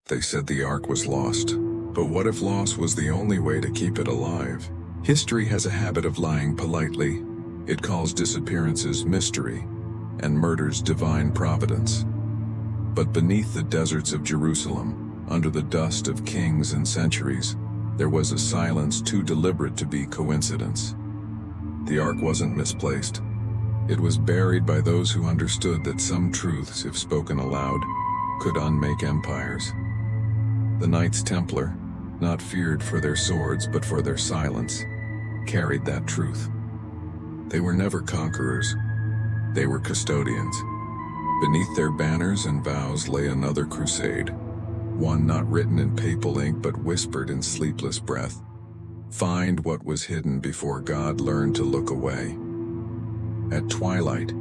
They said the Ark was lost. But what if loss was the only way to keep it alive? History has a habit of lying politely. It calls disappearances mystery, and murders divine providence. But beneath the deserts of Jerusalem, under the dust of kings and centuries, there was a silence too deliberate to be coincidence. The Ark wasn't misplaced. It was buried by those who understood that some truths, if spoken aloud, could unmake empires. The Knights Templar, not feared for their swords but for their silence, carried that truth. They were never conquerors. They were custodians. Beneath their banners and vows lay another crusade, one not written in papal ink but whispered in sleepless breath. Find what was hidden before God learned to look away. At twilight,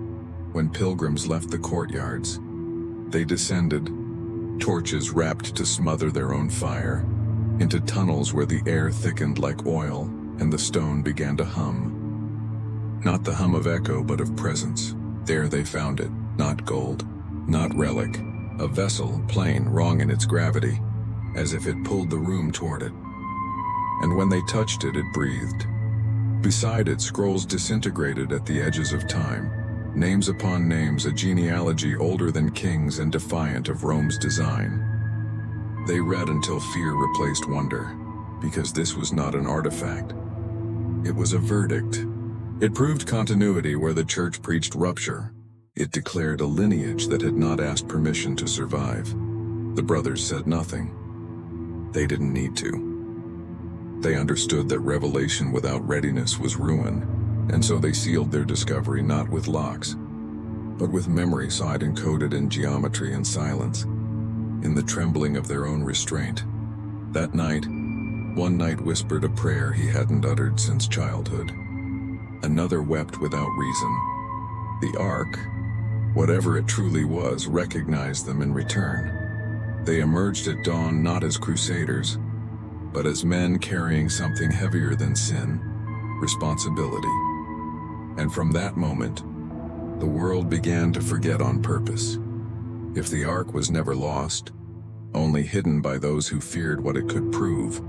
when pilgrims left the courtyards, they descended, torches wrapped to smother their own fire, into tunnels where the air thickened like oil and the stone began to hum. Not the hum of echo but of presence. There they found it, not gold, not relic, a vessel plain, wrong in its gravity, as if it pulled the room toward it. And when they touched it, it breathed. Beside it, scrolls disintegrated at the edges of time, names upon names, a genealogy older than kings and defiant of Rome's design. They read until fear replaced wonder, because this was not an artifact. It was a verdict. It proved continuity where the church preached rupture. It declared a lineage that had not asked permission to survive. The brothers said nothing. They didn't need to. They understood that revelation without readiness was ruin, and so they sealed their discovery not with locks, but with memory saw it encoded in geometry and silence, in the trembling of their own restraint. That night, one knight whispered a prayer he hadn't uttered since childhood. Another wept without reason. The Ark, whatever it truly was, recognized them in return. They emerged at dawn not as crusaders, but as men carrying something heavier than sin, responsibility. And from that moment, the world began to forget on purpose. If the Ark was never lost, only hidden by those who feared what it could prove,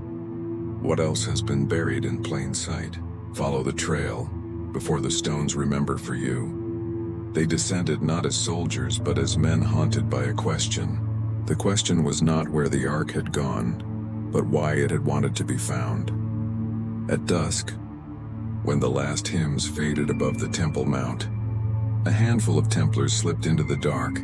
what else has been buried in plain sight? Follow the trail, before the stones remember for you. They descended not as soldiers, but as men haunted by a question. The question was not where the Ark had gone, but why it had wanted to be found. At dusk, when the last hymns faded above the Temple Mount, a handful of Templars slipped into the dark,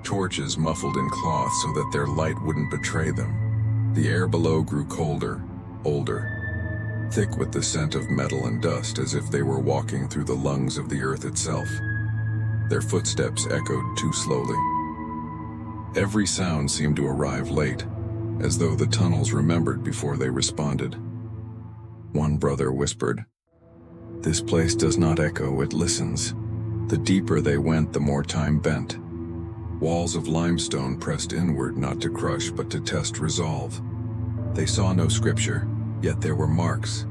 torches muffled in cloth so that their light wouldn't betray them. The air below grew colder, older, thick with the scent of metal and dust, as if they were walking through the lungs of the earth itself. Their footsteps echoed too slowly. Every sound seemed to arrive late, as though the tunnels remembered before they responded. One brother whispered, "This place does not echo, it listens." The deeper they went, the more time bent. Walls of limestone pressed inward not to crush but to test resolve. They saw no scripture, yet there were marks.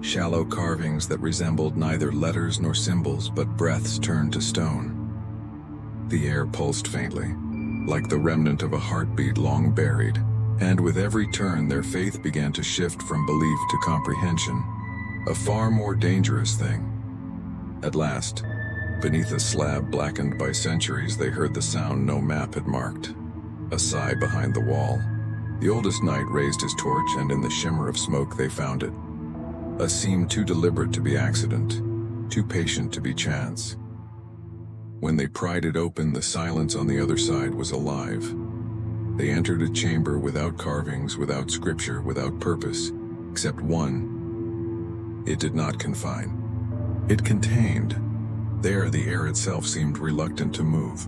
Shallow carvings that resembled neither letters nor symbols but breaths turned to stone. The air pulsed faintly, like the remnant of a heartbeat long buried. And with every turn, their faith began to shift from belief to comprehension, a far more dangerous thing. At last, beneath a slab blackened by centuries, they heard the sound no map had marked, a sigh behind the wall. The oldest knight raised his torch, and in the shimmer of smoke they found it. A seam too deliberate to be accident, too patient to be chance. When they pried it open, the silence on the other side was alive. They entered a chamber without carvings, without scripture, without purpose, except one. It did not confine. It contained. There, the air itself seemed reluctant to move.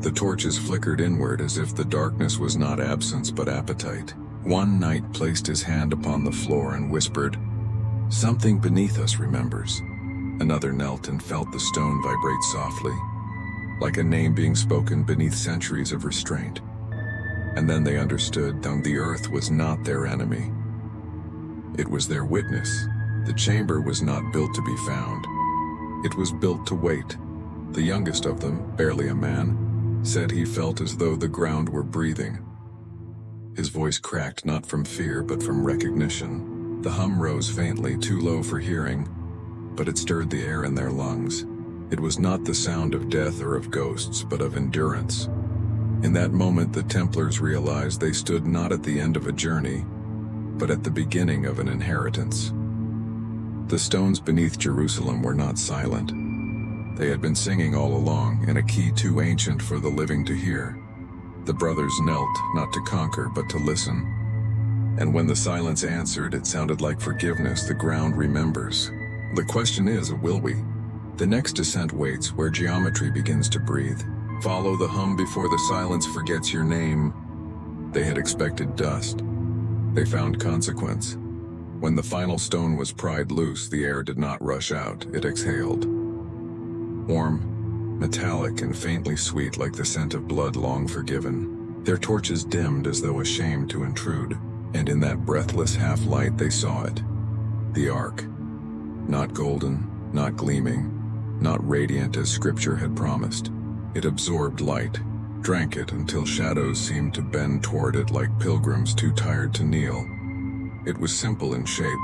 The torches flickered inward as if the darkness was not absence but appetite. One knight placed his hand upon the floor and whispered, "Something beneath us remembers." Another knelt and felt the stone vibrate softly, like a name being spoken beneath centuries of restraint. And then they understood that the earth was not their enemy. It was their witness. The chamber was not built to be found. It was built to wait. The youngest of them, barely a man, said he felt as though the ground were breathing. His voice cracked not from fear but from recognition. The hum rose faintly, too low for hearing, but it stirred the air in their lungs. It was not the sound of death or of ghosts, but of endurance. In that moment, the Templars realized they stood not at the end of a journey, but at the beginning of an inheritance. The stones beneath Jerusalem were not silent. They had been singing all along, in a key too ancient for the living to hear. The brothers knelt, not to conquer, but to listen. And when the silence answered, it sounded like forgiveness. The ground remembers. The question is, will we? The next descent waits, where geometry begins to breathe. Follow the hum before the silence forgets your name. They had expected dust. They found consequence. When the final stone was pried loose, the air did not rush out, it exhaled. Warm, metallic, and faintly sweet, like the scent of blood long forgiven. Their torches dimmed as though ashamed to intrude, and in that breathless half-light they saw it. The Ark. Not golden, not gleaming, not radiant as Scripture had promised. It absorbed light, drank it until shadows seemed to bend toward it like pilgrims too tired to kneel. It was simple in shape,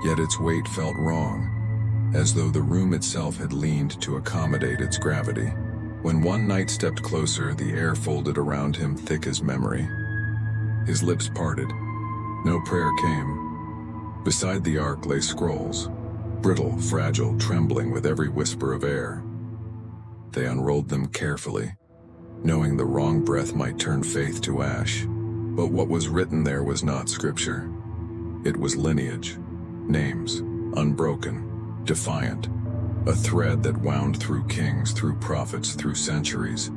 yet its weight felt wrong, as though the room itself had leaned to accommodate its gravity. When one knight stepped closer, the air folded around him thick as memory. His lips parted. No prayer came. Beside the Ark lay scrolls, brittle, fragile, trembling with every whisper of air. They unrolled them carefully, knowing the wrong breath might turn faith to ash. But what was written there was not Scripture. It was lineage, names, unbroken, defiant, a thread that wound through kings, through prophets, through centuries,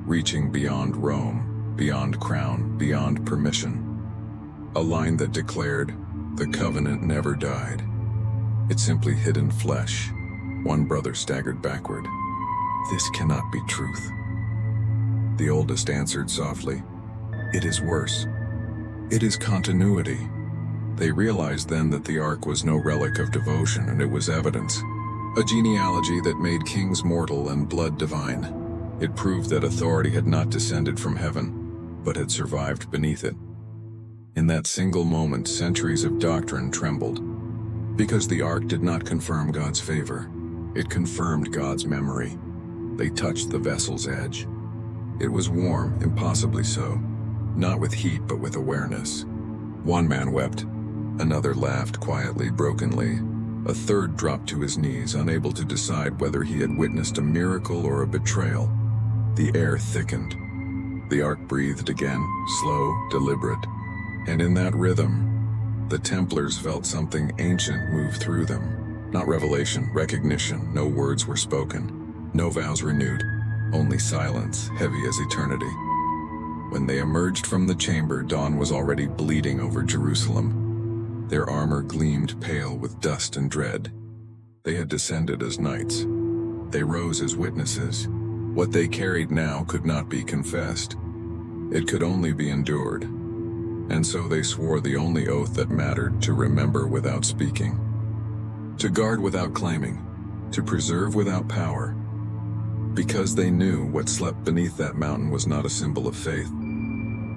reaching beyond Rome, beyond crown, beyond permission. A line that declared, the covenant never died. It simply hid in flesh. One brother staggered backward. This cannot be truth. The oldest answered softly, it is worse. It is continuity. They realized then that the Ark was no relic of devotion, and it was evidence. A genealogy that made kings mortal and blood divine. It proved that authority had not descended from heaven, but had survived beneath it. In that single moment, centuries of doctrine trembled. Because the Ark did not confirm God's favor, it confirmed God's memory. They touched the vessel's edge. It was warm, impossibly so, not with heat but with awareness. One man wept, another laughed quietly, brokenly. A third dropped to his knees, unable to decide whether he had witnessed a miracle or a betrayal. The air thickened. The Ark breathed again, slow, deliberate. And in that rhythm, the Templars felt something ancient move through them. Not revelation, recognition. No words were spoken, no vows renewed, only silence, heavy as eternity. When they emerged from the chamber, dawn was already bleeding over Jerusalem. Their armor gleamed pale with dust and dread. They had descended as knights. They rose as witnesses. What they carried now could not be confessed. It could only be endured. And so they swore the only oath that mattered: to remember without speaking, to guard without claiming, to preserve without power. Because they knew what slept beneath that mountain was not a symbol of faith.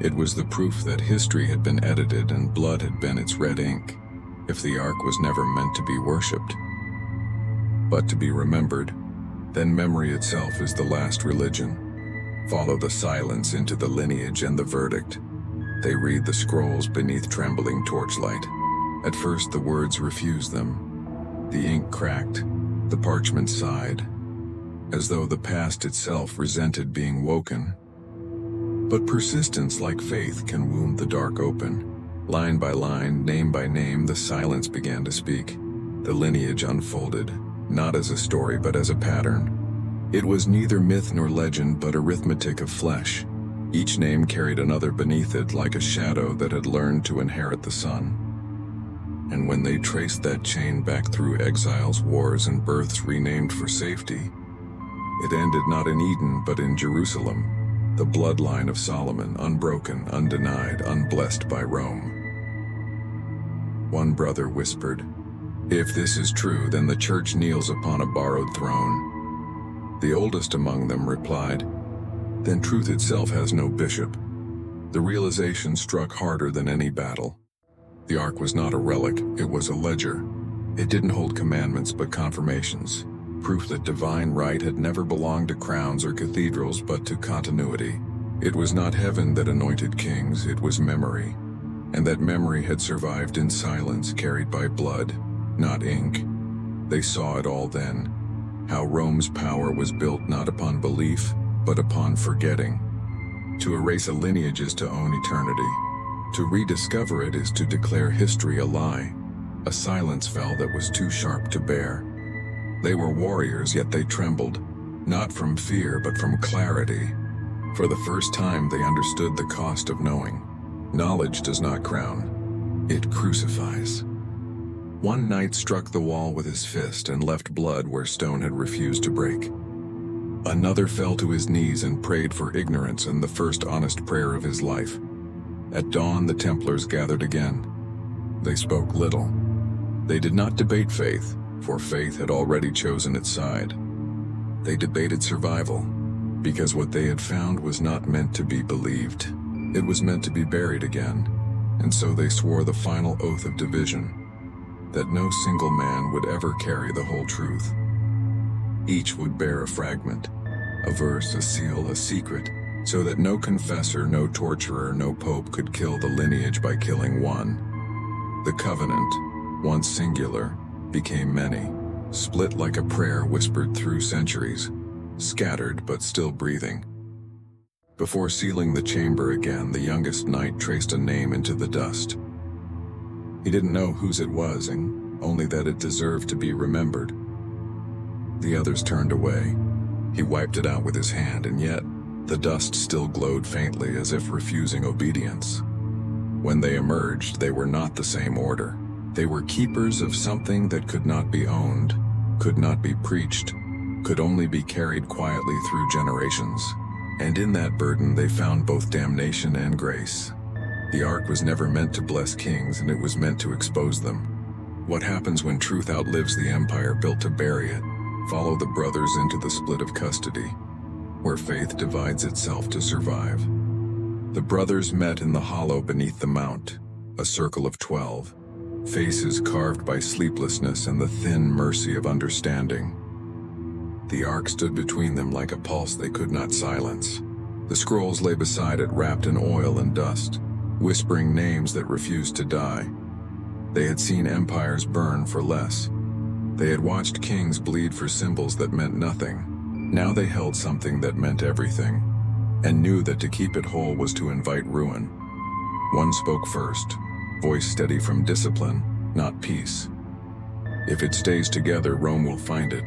It was the proof that history had been edited and blood had been its red ink. If the Ark was never meant to be worshipped, but to be remembered, then memory itself is the last religion. Follow the silence into the lineage and the verdict. They read the scrolls beneath trembling torchlight. At first the words refused them. The ink cracked, the parchment sighed, as though the past itself resented being woken. But persistence, like faith, can wound the dark open. Line by line, name by name, the silence began to speak. The lineage unfolded, not as a story but as a pattern. It was neither myth nor legend, but arithmetic of flesh. Each name carried another beneath it, like a shadow that had learned to inherit the sun. And when they traced that chain back through exiles, wars, and births renamed for safety, it ended not in Eden but in Jerusalem, the bloodline of Solomon, unbroken, undenied, unblessed by Rome. One brother whispered, "If this is true, then the church kneels upon a borrowed throne." The oldest among them replied, "Then truth itself has no bishop." The realization struck harder than any battle. The Ark was not a relic, it was a ledger. It didn't hold commandments but confirmations, proof that divine right had never belonged to crowns or cathedrals but to continuity. It was not heaven that anointed kings, it was memory. And that memory had survived in silence, carried by blood, not ink. They saw it all then, how Rome's power was built not upon belief, but upon forgetting. To erase a lineage is to own eternity. To rediscover it is to declare history a lie. A silence fell that was too sharp to bear. They were warriors, yet they trembled, not from fear but from clarity. For the first time they understood the cost of knowing. Knowledge does not crown, it crucifies. One knight struck the wall with his fist and left blood where stone had refused to break. Another fell to his knees and prayed for ignorance in the first honest prayer of his life. At dawn, the Templars gathered again. They spoke little. They did not debate faith, for faith had already chosen its side. They debated survival, because what they had found was not meant to be believed. It was meant to be buried again, and so they swore the final oath of division, that no single man would ever carry the whole truth. Each would bear a fragment, a verse, a seal, a secret, so that no confessor, no torturer, no pope could kill the lineage by killing one. The covenant, once singular, became many, split like a prayer whispered through centuries, scattered but still breathing. Before sealing the chamber again, the youngest knight traced a name into the dust. He didn't know whose it was, and only that it deserved to be remembered. The others turned away. He wiped it out with his hand, and yet the dust still glowed faintly as if refusing obedience. When they emerged, they were not the same order. They were keepers of something that could not be owned, could not be preached, could only be carried quietly through generations. And in that burden they found both damnation and grace. The Ark was never meant to bless kings, and it was meant to expose them. What happens when truth outlives the empire built to bury it? Follow the brothers into the split of custody, where faith divides itself to survive. The brothers met in the hollow beneath the mount, a circle of 12, faces carved by sleeplessness and the thin mercy of understanding. The Ark stood between them like a pulse they could not silence. The scrolls lay beside it, wrapped in oil and dust, whispering names that refused to die. They had seen empires burn for less. They had watched kings bleed for symbols that meant nothing. Now they held something that meant everything, and knew that to keep it whole was to invite ruin. One spoke first, voice steady from discipline, not peace. If it stays together, Rome will find it.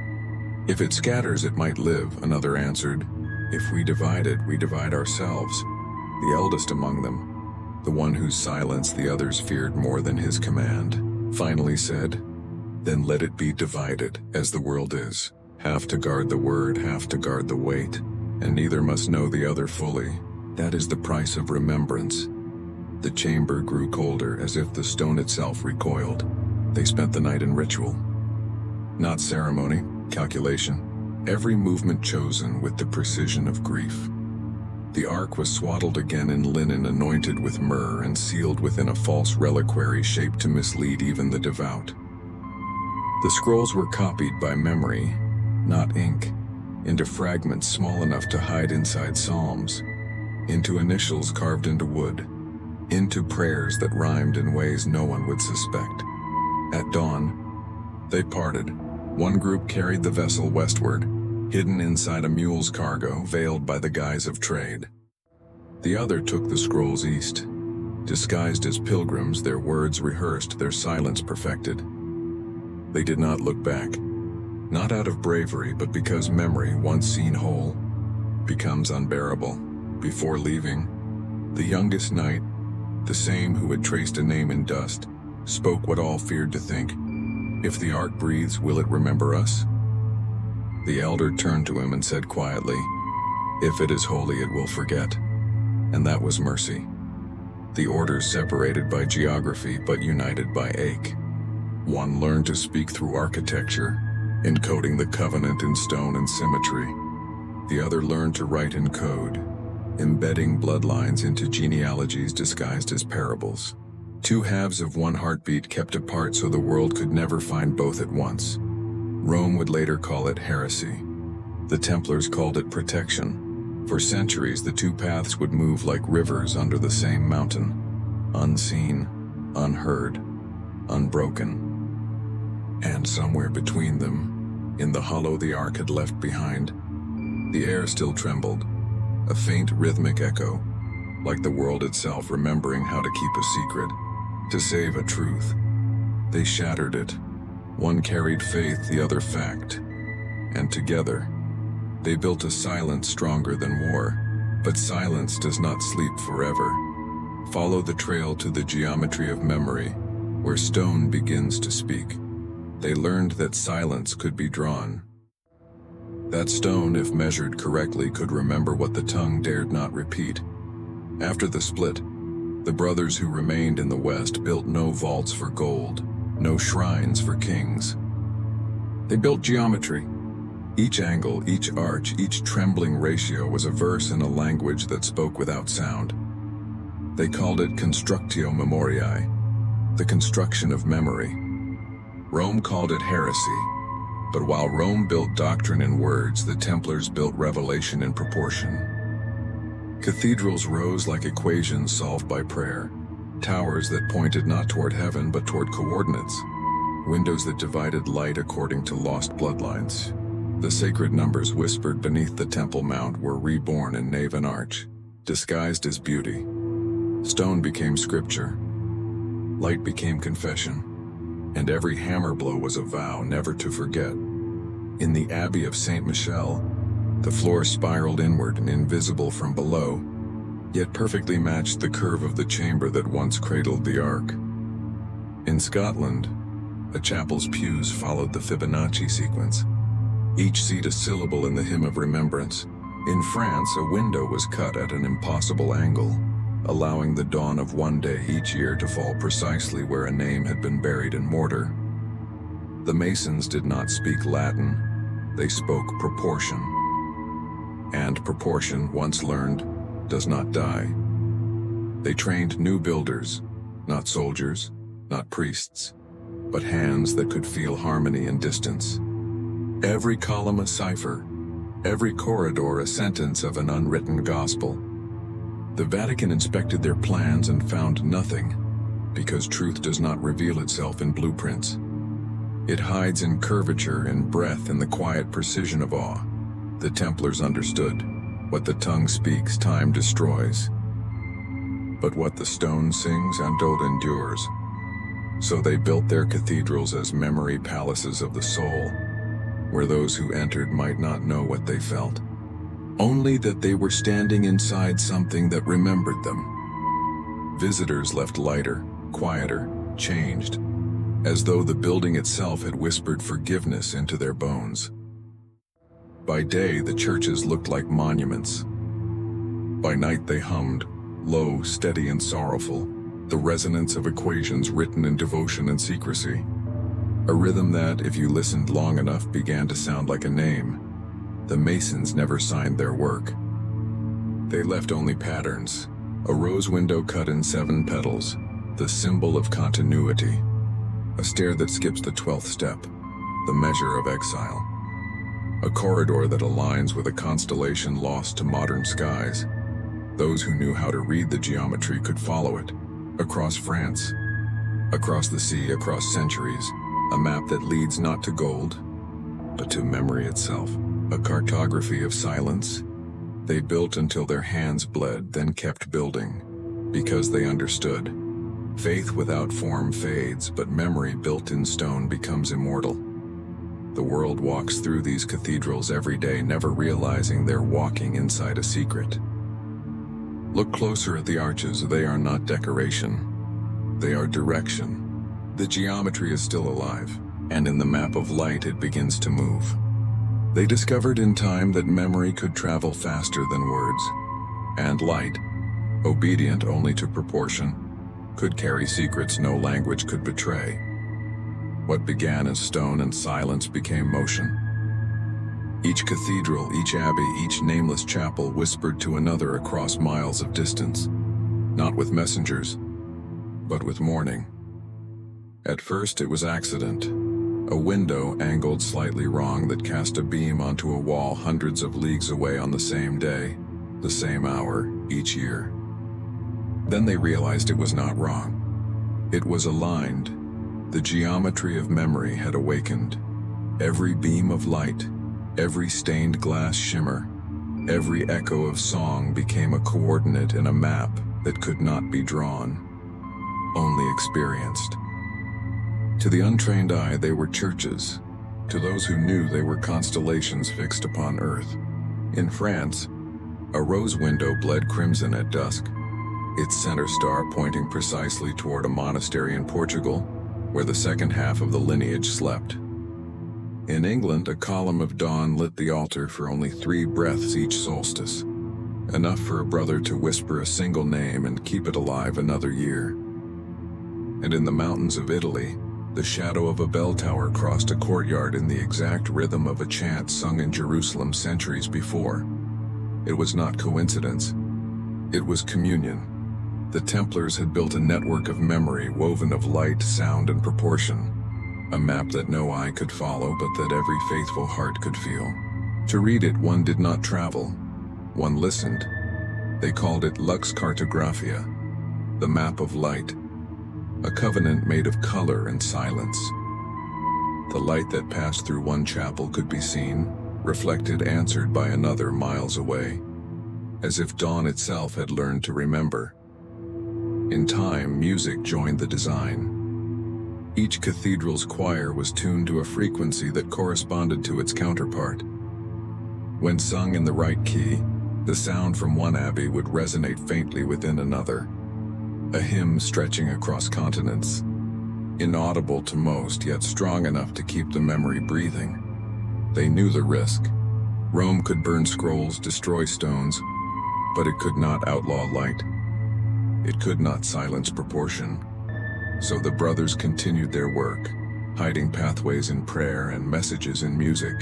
If it scatters, it might live, another answered. If we divide it, we divide ourselves. The eldest among them, the one whose silence the others feared more than his command, finally said, "Then let it be divided, as the world is. Half to guard the word, half to guard the weight, and neither must know the other fully. That is the price of remembrance." The chamber grew colder, as if the stone itself recoiled. They spent the night in ritual. Not ceremony, calculation. Every movement chosen with the precision of grief. The Ark was swaddled again in linen anointed with myrrh and sealed within a false reliquary shaped to mislead even the devout. The scrolls were copied by memory, not ink, into fragments small enough to hide inside psalms, into initials carved into wood, into prayers that rhymed in ways no one would suspect. At dawn, they parted. One group carried the vessel westward, hidden inside a mule's cargo, veiled by the guise of trade. The other took the scrolls east. Disguised as pilgrims, their words rehearsed, their silence perfected. They did not look back, not out of bravery, but because memory, once seen whole, becomes unbearable. Before leaving, the youngest knight, the same who had traced a name in dust, spoke what all feared to think. "If the Ark breathes, will it remember us?" The elder turned to him and said quietly, "If it is holy, it will forget." And that was mercy. The orders separated by geography but united by ache. One learned to speak through architecture, encoding the covenant in stone and symmetry. The other learned to write in code, embedding bloodlines into genealogies disguised as parables. Two halves of one heartbeat kept apart so the world could never find both at once. Rome would later call it heresy. The Templars called it protection. For centuries, the two paths would move like rivers under the same mountain, unseen, unheard, unbroken. And somewhere between them, in the hollow the ark had left behind, the air still trembled, a faint rhythmic echo, like the world itself remembering how to keep a secret, to save a truth. They shattered it. One carried faith, the other fact. And together, they built a silence stronger than war. But silence does not sleep forever. Follow the trail to the geometry of memory, where stone begins to speak. They learned that silence could be drawn. That stone, if measured correctly, could remember what the tongue dared not repeat. After the split, the brothers who remained in the West built no vaults for gold, no shrines for kings. They built geometry. Each angle, each arch, each trembling ratio was a verse in a language that spoke without sound. They called it constructio memoriae, the construction of memory. Rome called it heresy. But while Rome built doctrine in words, the Templars built revelation in proportion. Cathedrals rose like equations solved by prayer, towers that pointed not toward heaven but toward coordinates, windows that divided light according to lost bloodlines. The sacred numbers whispered beneath the temple mount were reborn in nave and arch, disguised as beauty. Stone became scripture, light became confession, and every hammer blow was a vow never to forget. In the Abbey of Saint Michel, the floor spiraled inward and invisible from below, yet perfectly matched the curve of the chamber that once cradled the ark. In Scotland, a chapel's pews followed the Fibonacci sequence, each seat a syllable in the hymn of remembrance. In France, a window was cut at an impossible angle, allowing the dawn of one day each year to fall precisely where a name had been buried in mortar. The Masons did not speak Latin, they spoke proportion. And proportion, once learned, does not die. They trained new builders, not soldiers, not priests, but hands that could feel harmony and distance. Every column a cipher, every corridor a sentence of an unwritten gospel. The Vatican inspected their plans and found nothing, because truth does not reveal itself in blueprints. It hides in curvature, in breath, in the quiet precision of awe. The Templars understood. What the tongue speaks, time destroys. But what the stone sings, untold endures. So they built their cathedrals as memory palaces of the soul, where those who entered might not know what they felt, only that they were standing inside something that remembered them. Visitors left lighter, quieter, changed, as though the building itself had whispered forgiveness into their bones. By day, the churches looked like monuments. By night, they hummed, low, steady, and sorrowful, the resonance of equations written in devotion and secrecy. A rhythm that, if you listened long enough, began to sound like a name. The Masons never signed their work. They left only patterns, a rose window cut in 7 petals, the symbol of continuity, a stair that skips the 12th step, the measure of exile, a corridor that aligns with a constellation lost to modern skies. Those who knew how to read the geometry could follow it, across France, across the sea, across centuries, a map that leads not to gold, but to memory itself, a cartography of silence. They built until their hands bled, then kept building, because they understood. Faith without form fades, but memory built in stone becomes immortal. The world walks through these cathedrals every day, never realizing they're walking inside a secret. Look closer at the arches. They are not decoration. They are direction. The geometry is still alive, and in the map of light it begins to move. They discovered in time that memory could travel faster than words, and light, obedient only to proportion, could carry secrets no language could betray. What began as stone and silence became motion. Each cathedral, each abbey, each nameless chapel whispered to another across miles of distance, not with messengers, but with mourning. At first it was accident, a window angled slightly wrong that cast a beam onto a wall hundreds of leagues away on the same day, the same hour, each year. Then they realized it was not wrong. It was aligned. The geometry of memory had awakened. Every beam of light, every stained glass shimmer, every echo of song became a coordinate in a map that could not be drawn, only experienced. To the untrained eye, they were churches. To those who knew, they were constellations fixed upon earth. In France, a rose window bled crimson at dusk, its center star pointing precisely toward a monastery in Portugal, where the second half of the lineage slept. In England, a column of dawn lit the altar for only 3 breaths each solstice, enough for a brother to whisper a single name and keep it alive another year. And in the mountains of Italy, the shadow of a bell tower crossed a courtyard in the exact rhythm of a chant sung in Jerusalem centuries before. It was not coincidence. It was communion. The Templars had built a network of memory woven of light, sound, and proportion. A map that no eye could follow, but that every faithful heart could feel. To read it, one did not travel. One listened. They called it Lux Cartographia, the map of light. A covenant made of color and silence. The light that passed through one chapel could be seen, reflected, answered by another miles away, as if dawn itself had learned to remember. In time, music joined the design. Each cathedral's choir was tuned to a frequency that corresponded to its counterpart. When sung in the right key, the sound from one abbey would resonate faintly within another, a hymn stretching across continents, inaudible to most, yet strong enough to keep the memory breathing. They knew the risk. Rome could burn scrolls, destroy stones, but it could not outlaw light. It could not silence proportion. So the brothers continued their work, hiding pathways in prayer and messages in music.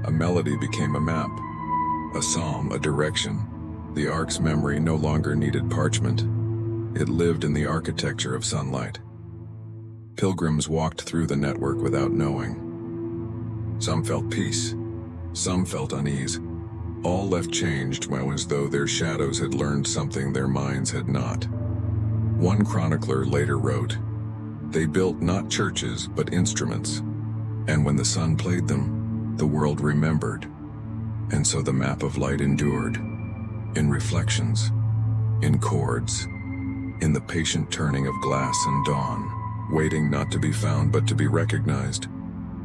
A melody became a map, a psalm, a direction. The ark's memory no longer needed parchment. It lived in the architecture of sunlight. Pilgrims walked through the network without knowing. Some felt peace, some felt unease. All left changed as though their shadows had learned something their minds had not. One chronicler later wrote, "They built not churches, but instruments. And when the sun played them, the world remembered." And so the map of light endured, in reflections, in chords, in the patient turning of glass and dawn, waiting not to be found but to be recognized.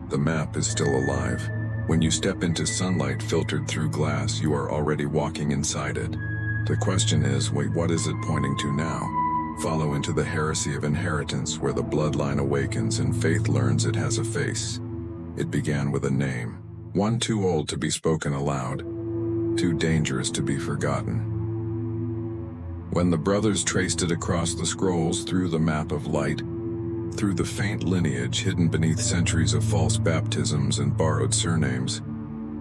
The map is still alive. When you step into sunlight filtered through glass, you are already walking inside it. The question is, wait, what is it pointing to now? Follow into the heresy of inheritance, where the bloodline awakens and faith learns it has a face. It began with a name, one too old to be spoken aloud, too dangerous to be forgotten. When the brothers traced it across the scrolls, through the map of light, through the faint lineage hidden beneath centuries of false baptisms and borrowed surnames,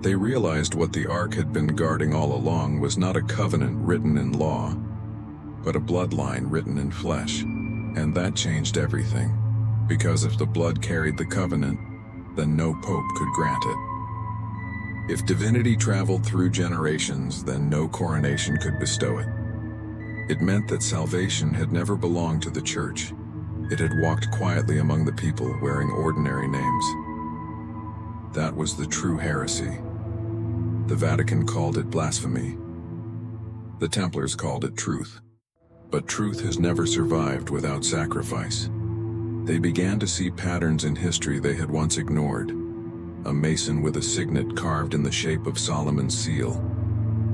they realized what the Ark had been guarding all along was not a covenant written in law, but a bloodline written in flesh. And that changed everything, because if the blood carried the covenant, then no pope could grant it. If divinity traveled through generations, then no coronation could bestow it. It meant that salvation had never belonged to the church. It had walked quietly among the people, wearing ordinary names. That was the true heresy. The Vatican called it blasphemy. The Templars called it truth. But truth has never survived without sacrifice. They began to see patterns in history they had once ignored. A mason with a signet carved in the shape of Solomon's seal.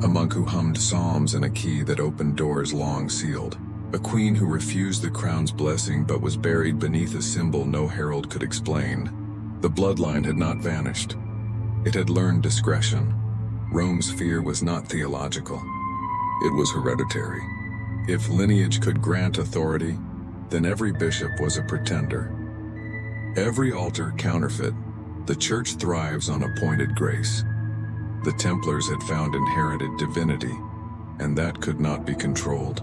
A monk who hummed psalms and a key that opened doors long sealed. A queen who refused the crown's blessing but was buried beneath a symbol no herald could explain. The bloodline had not vanished. It had learned discretion. Rome's fear was not theological. It was hereditary. If lineage could grant authority, then every bishop was a pretender. Every altar counterfeit. The church thrives on appointed grace. The Templars had found inherited divinity, and that could not be controlled.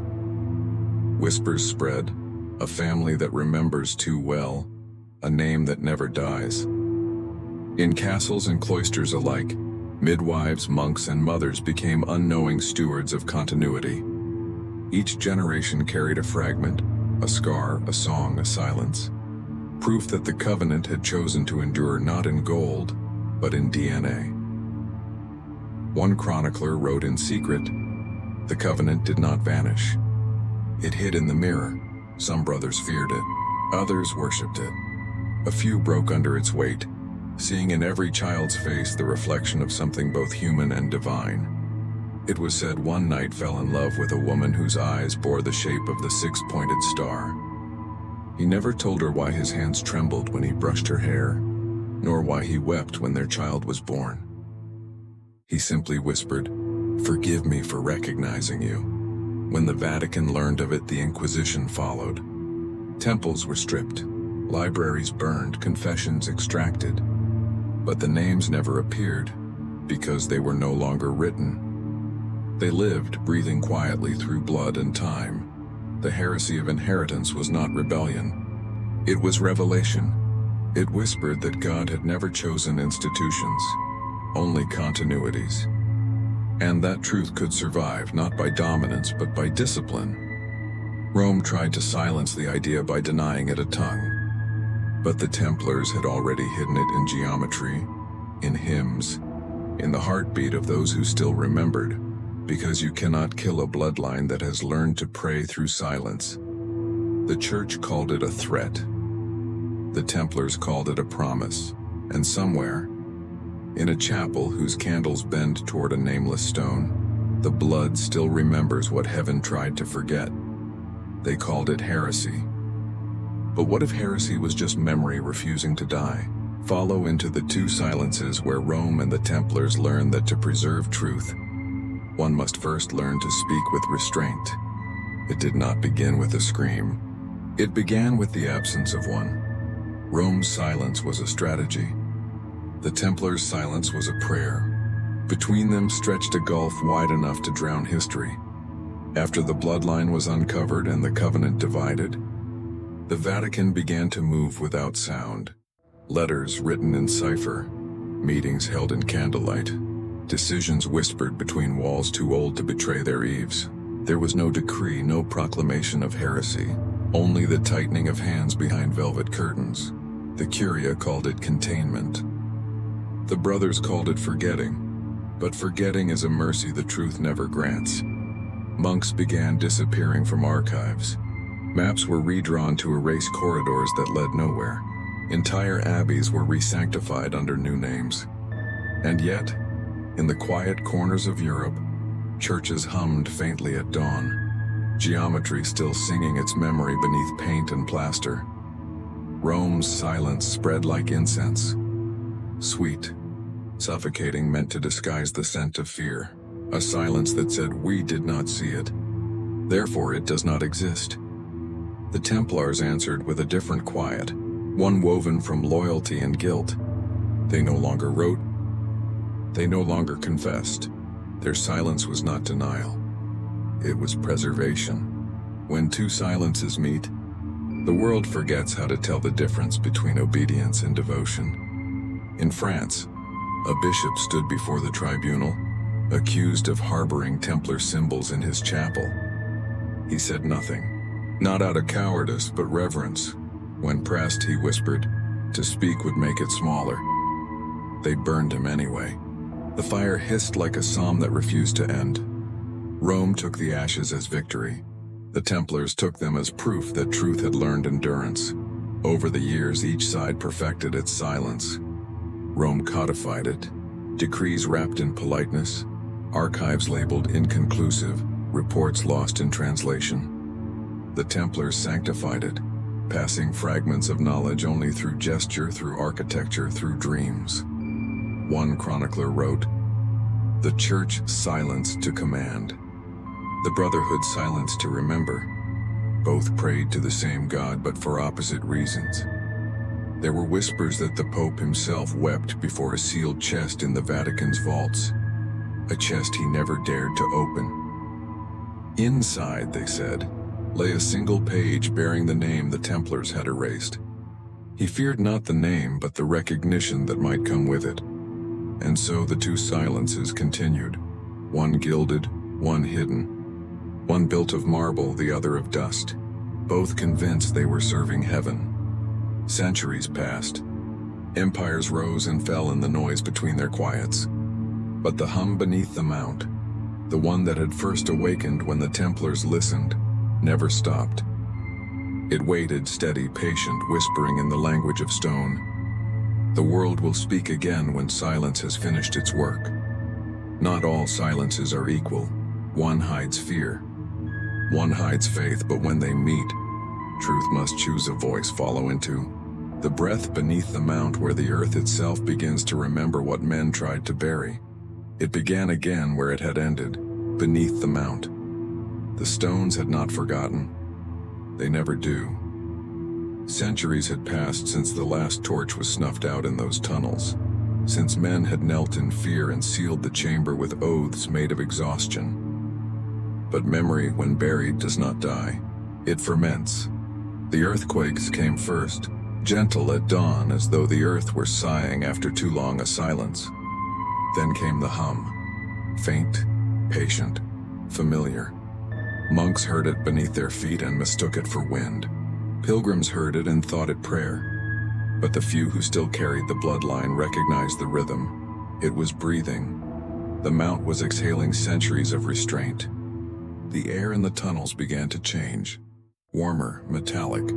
Whispers spread, a family that remembers too well, a name that never dies. In castles and cloisters alike, midwives, monks, and mothers became unknowing stewards of continuity. Each generation carried a fragment, a scar, a song, a silence. Proof that the covenant had chosen to endure not in gold, but in DNA. One chronicler wrote in secret, "The covenant did not vanish. It hid in the mirror. Some brothers feared it, others worshipped it. A few broke under its weight, seeing in every child's face the reflection of something both human and divine. It was said one knight fell in love with a woman whose eyes bore the shape of the six-pointed star. He never told her why his hands trembled when he brushed her hair, nor why he wept when their child was born. He simply whispered, 'Forgive me for recognizing you.' When the Vatican learned of it, the Inquisition followed. Temples were stripped, libraries burned, confessions extracted. But the names never appeared, because they were no longer written. They lived, breathing quietly through blood and time. The heresy of inheritance was not rebellion. It was revelation. It whispered that God had never chosen institutions, only continuities. And that truth could survive not by dominance but by discipline. Rome tried to silence the idea by denying it a tongue. But the Templars had already hidden it in geometry, in hymns, in the heartbeat of those who still remembered, because you cannot kill a bloodline that has learned to pray through silence. The Church called it a threat. The Templars called it a promise, and somewhere, in a chapel whose candles bend toward a nameless stone, the blood still remembers what heaven tried to forget. They called it heresy. But what if heresy was just memory refusing to die? Follow into the two silences where Rome and the Templars learned that to preserve truth, one must first learn to speak with restraint. It did not begin with a scream. It began with the absence of one. Rome's silence was a strategy. The Templars' silence was a prayer. Between them stretched a gulf wide enough to drown history. After the bloodline was uncovered and the covenant divided, the Vatican began to move without sound. Letters written in cipher, meetings held in candlelight, decisions whispered between walls too old to betray their eaves. There was no decree, no proclamation of heresy, only the tightening of hands behind velvet curtains. The Curia called it containment. The brothers called it forgetting, but forgetting is a mercy the truth never grants. Monks began disappearing from archives. Maps were redrawn to erase corridors that led nowhere. Entire abbeys were re-sanctified under new names. And yet, in the quiet corners of Europe, churches hummed faintly at dawn, geometry still singing its memory beneath paint and plaster. Rome's silence spread like incense. Sweet, suffocating, meant to disguise the scent of fear. A silence that said, "We did not see it. Therefore it does not exist." The Templars answered with a different quiet, one woven from loyalty and guilt. They no longer wrote. They no longer confessed. Their silence was not denial. It was preservation. When two silences meet, the world forgets how to tell the difference between obedience and devotion. In France, a bishop stood before the tribunal, accused of harboring Templar symbols in his chapel. He said nothing, not out of cowardice but reverence. When pressed, he whispered, to speak would make it smaller. They burned him anyway. The fire hissed like a psalm that refused to end. Rome took the ashes as victory. The Templars took them as proof that truth had learned endurance. Over the years, each side perfected its silence. Rome codified it, decrees wrapped in politeness, archives labeled inconclusive, reports lost in translation. The Templars sanctified it, passing fragments of knowledge only through gesture, through architecture, through dreams. One chronicler wrote, "The Church silenced to command. The Brotherhood silenced to remember. Both prayed to the same God but for opposite reasons." There were whispers that the Pope himself wept before a sealed chest in the Vatican's vaults. a chest he never dared to open. Inside, they said, lay a single page bearing the name the Templars had erased. He feared not the name, but the recognition that might come with it. And so the two silences continued, one gilded, one hidden, one built of marble, the other of dust, both convinced they were serving heaven. Centuries passed. Empires rose and fell in the noise between their quiets. But the hum beneath the mount, the one that had first awakened when the Templars listened, never stopped. It waited, steady, patient, whispering in the language of stone. The world will speak again when silence has finished its work. Not all silences are equal. One hides fear. One hides faith, but when they meet, truth must choose a voice follow into. The breath beneath the mount where the earth itself begins to remember what men tried to bury. It began again where it had ended, beneath the mount. The stones had not forgotten. They never do. Centuries had passed since the last torch was snuffed out in those tunnels, since men had knelt in fear and sealed the chamber with oaths made of exhaustion. But memory, when buried, does not die. It ferments. The earthquakes came first, gentle at dawn as though the earth were sighing after too long a silence. Then came the hum, faint, patient, familiar. Monks heard it beneath their feet and mistook it for wind. Pilgrims heard it and thought it prayer. But the few who still carried the bloodline recognized the rhythm. It was breathing. The mount was exhaling centuries of restraint. The air in the tunnels began to change. Warmer, metallic,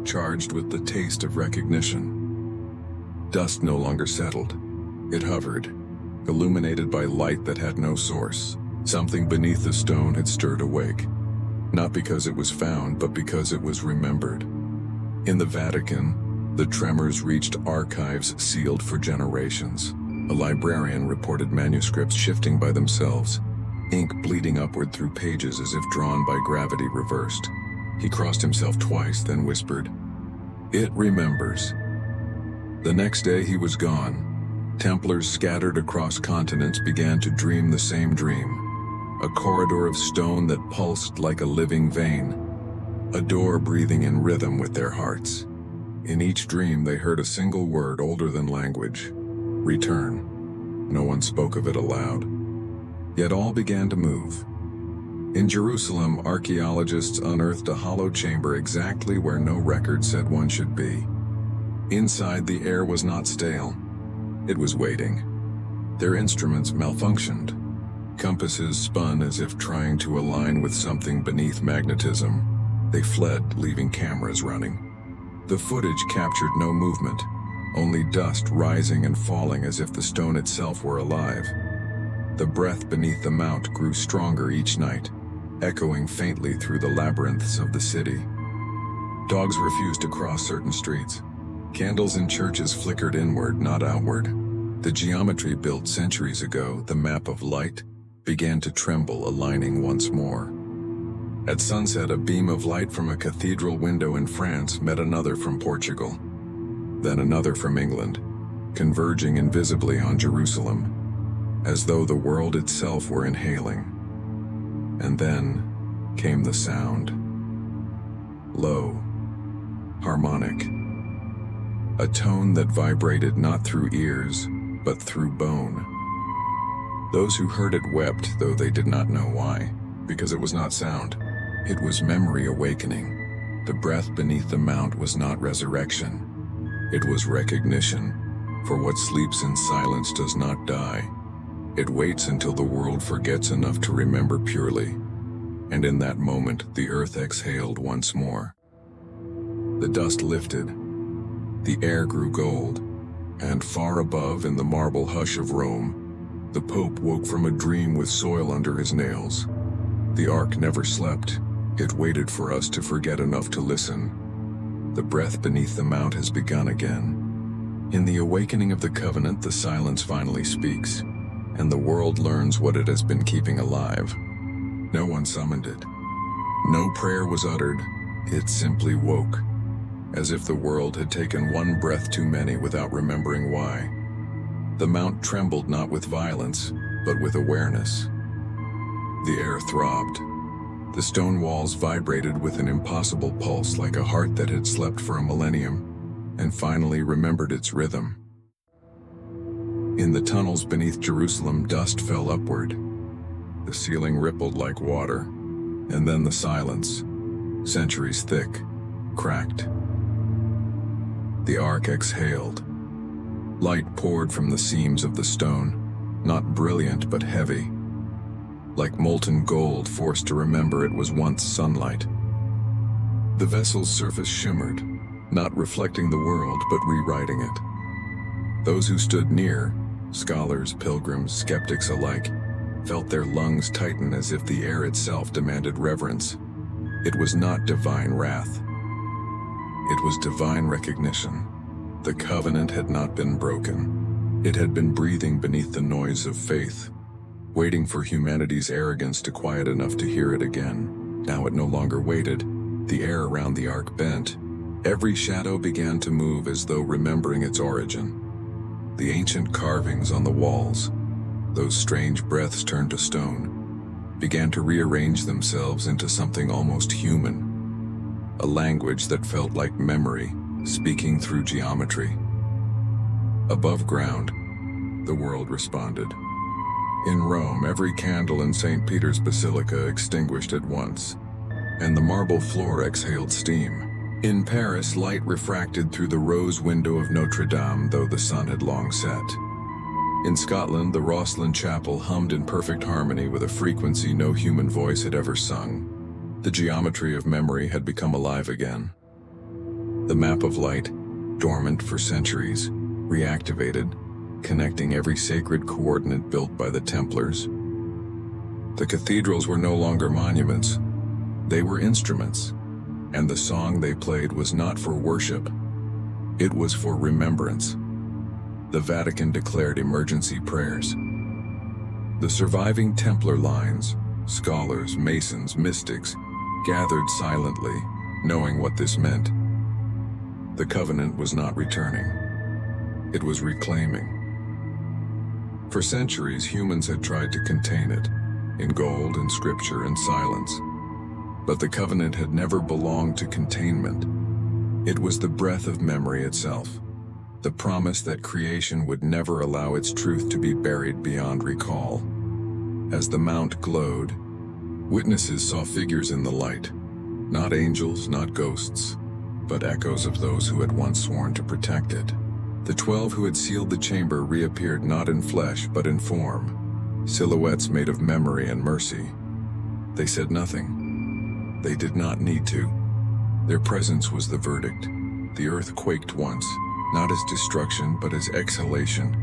charged with the taste of recognition. Dust no longer settled. It hovered, illuminated by light that had no source. Something beneath the stone had stirred awake. Not because it was found, but because it was remembered. In the Vatican, the tremors reached archives sealed for generations. A librarian reported manuscripts shifting by themselves, ink bleeding upward through pages as if drawn by gravity reversed. He crossed himself twice, then whispered, "It remembers." The next day he was gone. Templars scattered across continents began to dream the same dream. A corridor of stone that pulsed like a living vein. A door breathing in rhythm with their hearts. In each dream they heard a single word older than language. Return. No one spoke of it aloud. Yet all began to move. In Jerusalem, archaeologists unearthed a hollow chamber exactly where no record said one should be. Inside, the air was not stale. It was waiting. Their instruments malfunctioned. Compasses spun as if trying to align with something beneath magnetism. They fled, leaving cameras running. The footage captured no movement, only dust rising and falling as if the stone itself were alive. The breath beneath the mount grew stronger each night, echoing faintly through the labyrinths of the city. Dogs refused to cross certain streets. Candles in churches flickered inward, not outward. The geometry built centuries ago, the map of light, began to tremble, aligning once more. At sunset, a beam of light from a cathedral window in France met another from Portugal, then another from England, converging invisibly on Jerusalem, as though the world itself were inhaling. And then came the sound. Low, harmonic, a tone that vibrated not through ears, but through bone. Those who heard it wept, though they did not know why, because it was not sound. It was memory awakening. The breath beneath the mount was not resurrection. It was recognition, for what sleeps in silence does not die. It waits until the world forgets enough to remember purely. And in that moment, the earth exhaled once more. The dust lifted. The air grew gold. And far above, in the marble hush of Rome, the Pope woke from a dream with soil under his nails. The Ark never slept. It waited for us to forget enough to listen. The breath beneath the mount has begun again. In the awakening of the covenant, the silence finally speaks, and the world learns what it has been keeping alive. No one summoned it. No prayer was uttered. It simply woke, as if the world had taken one breath too many without remembering why. The mount trembled not with violence, but with awareness. The air throbbed. The stone walls vibrated with an impossible pulse, like a heart that had slept for a millennium and finally remembered its rhythm. In the tunnels beneath Jerusalem, dust fell upward. The ceiling rippled like water, and then the silence, centuries thick, cracked. The ark exhaled. Light poured from the seams of the stone, not brilliant but heavy, like molten gold forced to remember it was once sunlight. The vessel's surface shimmered, not reflecting the world but rewriting it. Those who stood near, scholars, pilgrims, skeptics alike, felt their lungs tighten as if the air itself demanded reverence. It was not divine wrath. It was divine recognition. The covenant had not been broken. It had been breathing beneath the noise of faith, waiting for humanity's arrogance to quiet enough to hear it again. Now it no longer waited. The air around the ark bent. Every shadow began to move as though remembering its origin. The ancient carvings on the walls, those strange breaths turned to stone, began to rearrange themselves into something almost human. A language that felt like memory, speaking through geometry. Above ground, the world responded. In Rome, every candle in St. Peter's Basilica extinguished at once, and the marble floor exhaled steam. In Paris, light refracted through the rose window of Notre Dame, though the sun had long set. In Scotland, the Rosslyn Chapel hummed in perfect harmony with a frequency no human voice had ever sung. The geometry of memory had become alive again. The map of light, dormant for centuries, reactivated, connecting every sacred coordinate built by the Templars. The cathedrals were no longer monuments. They were instruments, and the song they played was not for worship. It was for remembrance. The Vatican declared emergency prayers. The surviving Templar lines, scholars, masons, mystics, gathered silently, knowing what this meant. The covenant was not returning. It was reclaiming. For centuries, humans had tried to contain it, in gold and scripture and silence. But the covenant had never belonged to containment. It was the breath of memory itself, the promise that creation would never allow its truth to be buried beyond recall. As the mount glowed, witnesses saw figures in the light, not angels, not ghosts, but echoes of those who had once sworn to protect it. The 12 who had sealed the chamber reappeared not in flesh but in form, silhouettes made of memory and mercy. They said nothing. They did not need to. Their presence was the verdict. The earth quaked once, not as destruction but as exhalation.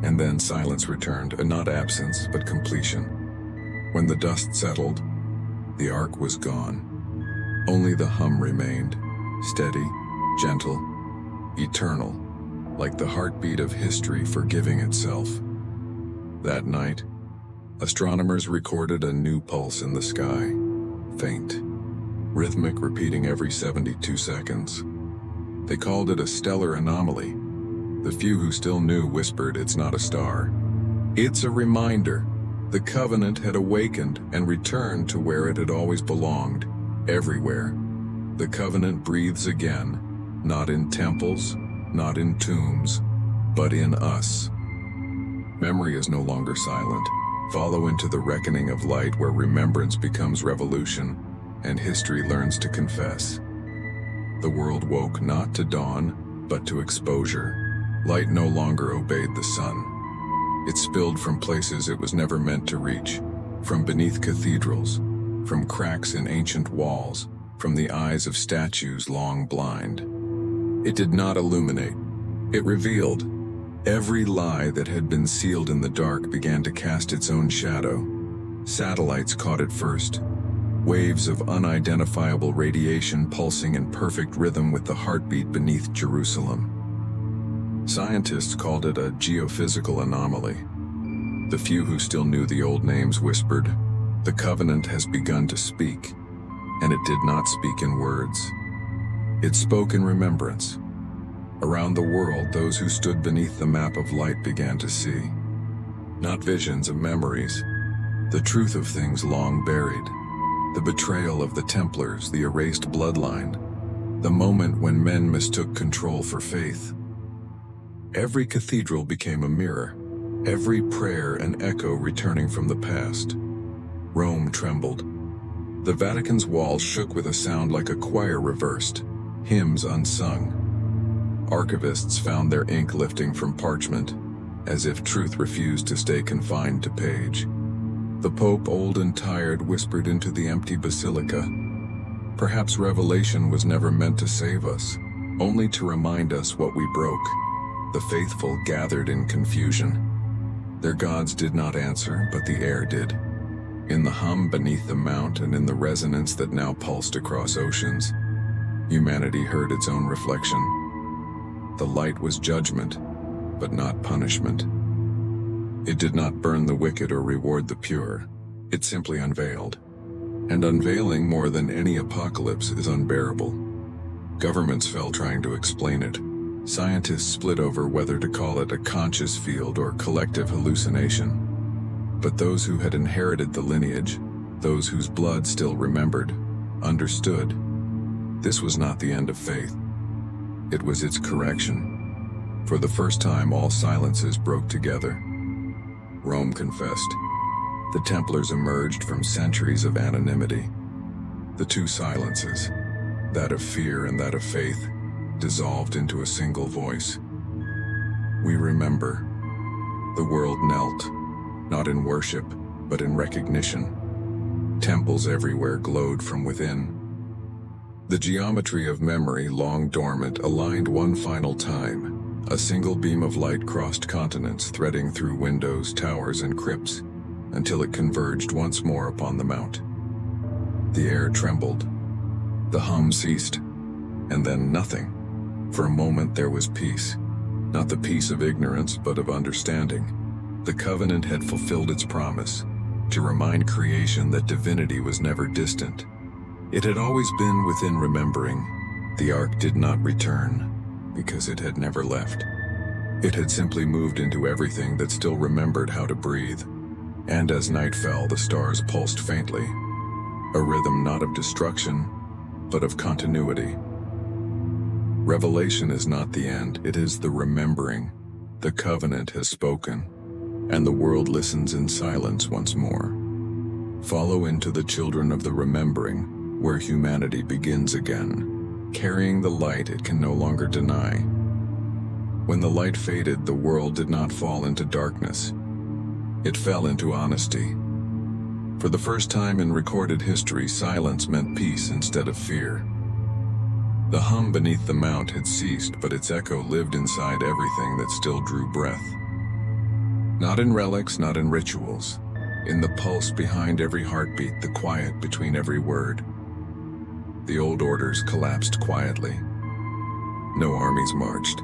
And then silence returned, not absence but completion. When the dust settled, the ark was gone. Only the hum remained, steady, gentle, eternal, like the heartbeat of history forgiving itself. That night, astronomers recorded a new pulse in the sky, faint, rhythmic, repeating every 72 seconds. They called it a stellar anomaly. The few who still knew whispered, "It's not a star. It's a reminder." The covenant had awakened and returned to where it had always belonged, everywhere. The covenant breathes again, not in temples, not in tombs, but in us. Memory is no longer silent. Follow into the reckoning of light where remembrance becomes revolution and history learns to confess. The world woke not to dawn, but to exposure. Light no longer obeyed the sun. It spilled from places it was never meant to reach, from beneath cathedrals, from cracks in ancient walls, from the eyes of statues long blind. It did not illuminate. It revealed. Every lie that had been sealed in the dark began to cast its own shadow. Satellites caught it first. Waves of unidentifiable radiation pulsing in perfect rhythm with the heartbeat beneath Jerusalem. Scientists called it a geophysical anomaly. The few who still knew the old names whispered, "The covenant has begun to speak," and it did not speak in words. It spoke in remembrance. Around the world, those who stood beneath the map of light began to see. not visions of memories. The truth of things long buried. The betrayal of the Templars, the erased bloodline. The moment when men mistook control for faith. Every cathedral became a mirror, every prayer an echo returning from the past. Rome trembled. The Vatican's walls shook with a sound like a choir reversed, hymns unsung. Archivists found their ink lifting from parchment, as if truth refused to stay confined to page. The Pope, old and tired, whispered into the empty basilica. Perhaps revelation was never meant to save us, only to remind us what we broke. The faithful gathered in confusion. Their gods did not answer, but the air did. In the hum beneath the mount and in the resonance that now pulsed across oceans, humanity heard its own reflection. The light was judgment, but not punishment. It did not burn the wicked or reward the pure. It simply unveiled. And unveiling, more than any apocalypse, is unbearable. Governments fell trying to explain it. Scientists split over whether to call it a conscious field or collective hallucination. But those who had inherited the lineage, those whose blood still remembered, understood. This was not the end of faith. It was its correction. For the first time, all silences broke together. Rome confessed. The Templars emerged from centuries of anonymity. The two silences, that of fear and that of faith, dissolved into a single voice. We remember. The world knelt, not in worship, but in recognition. Temples everywhere glowed from within. The geometry of memory, long dormant, aligned one final time. A single beam of light crossed continents, threading through windows, towers, and crypts, until it converged once more upon the mount. The air trembled. The hum ceased. And then nothing. For a moment there was peace. Not the peace of ignorance, but of understanding. The covenant had fulfilled its promise, to remind creation that divinity was never distant. It had always been within remembering. The ark did not return, because it had never left. It had simply moved into everything that still remembered how to breathe. And as night fell, the stars pulsed faintly, a rhythm not of destruction, but of continuity. Revelation is not the end, it is the remembering. The covenant has spoken, and the world listens in silence once more. Follow into the children of the remembering, where humanity begins again, carrying the light it can no longer deny. When the light faded, the world did not fall into darkness. It fell into honesty. For the first time in recorded history, silence meant peace instead of fear. The hum beneath the mount had ceased, but its echo lived inside everything that still drew breath. Not in relics, not in rituals. In the pulse behind every heartbeat, the quiet between every word. The old orders collapsed quietly. No armies marched.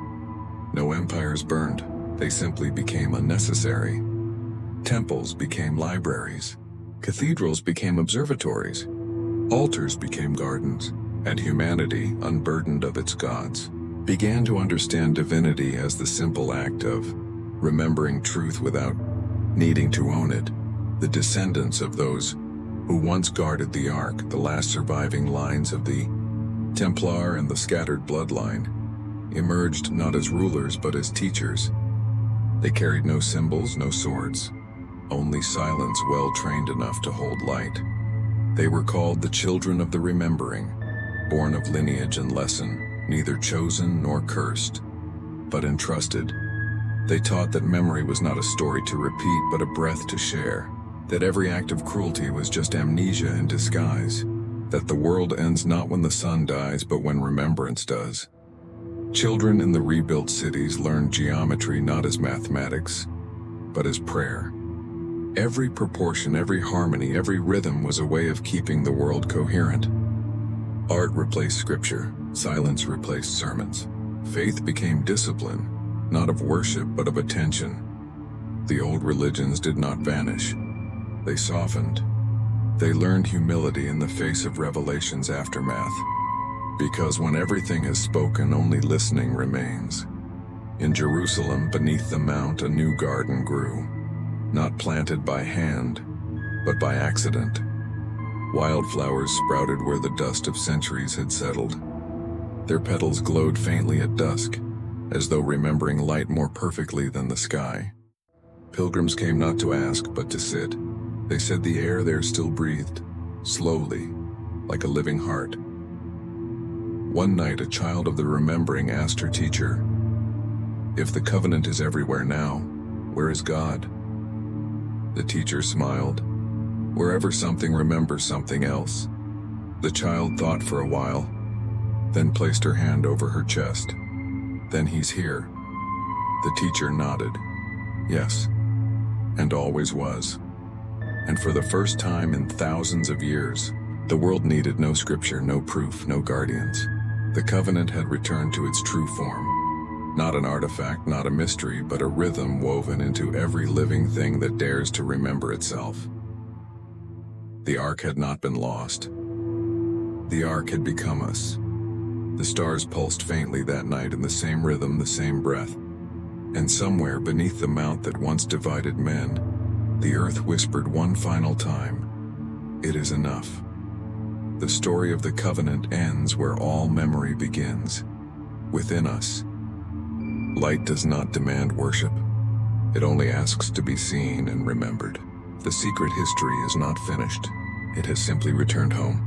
No empires burned. They simply became unnecessary. Temples became libraries. Cathedrals became observatories. Altars became gardens. And humanity, unburdened of its gods, began to understand divinity as the simple act of remembering truth without needing to own it. The descendants of those who once guarded the Ark, the last surviving lines of the Templar and the scattered bloodline, emerged not as rulers but as teachers. They carried no symbols, no swords, only silence well trained enough to hold light. They were called the children of the remembering, born of lineage and lesson, neither chosen nor cursed, but entrusted. They taught that memory was not a story to repeat, but a breath to share, that every act of cruelty was just amnesia in disguise, that the world ends not when the sun dies, but when remembrance does. Children in the rebuilt cities learned geometry not as mathematics, but as prayer. Every proportion, every harmony, every rhythm was a way of keeping the world coherent. Art replaced scripture, silence replaced sermons. Faith became discipline, not of worship but of attention. The old religions did not vanish. They softened. They learned humility in the face of revelation's aftermath. Because when everything has spoken, only listening remains. In Jerusalem, beneath the mount, a new garden grew. not planted by hand, but by accident. Wildflowers sprouted where the dust of centuries had settled. Their petals glowed faintly at dusk, as though remembering light more perfectly than the sky. Pilgrims came not to ask, but to sit. They said the air there still breathed, slowly, like a living heart. One night, a child of the remembering asked her teacher, "If the covenant is everywhere now, where is God?" The teacher smiled. "Wherever something remembers something else." The child thought for a while, then placed her hand over her chest. "Then he's here." The teacher nodded. "Yes, and always was." And for the first time in thousands of years, the world needed no scripture, no proof, no guardians. The covenant had returned to its true form. Not an artifact, not a mystery, but a rhythm woven into every living thing that dares to remember itself. The Ark had not been lost. The Ark had become us. The stars pulsed faintly that night in the same rhythm, the same breath. And somewhere beneath the mount that once divided men, the earth whispered one final time, "It is enough." The story of the covenant ends where all memory begins, within us. Light does not demand worship. It only asks to be seen and remembered. The secret history is not finished. It has simply returned home.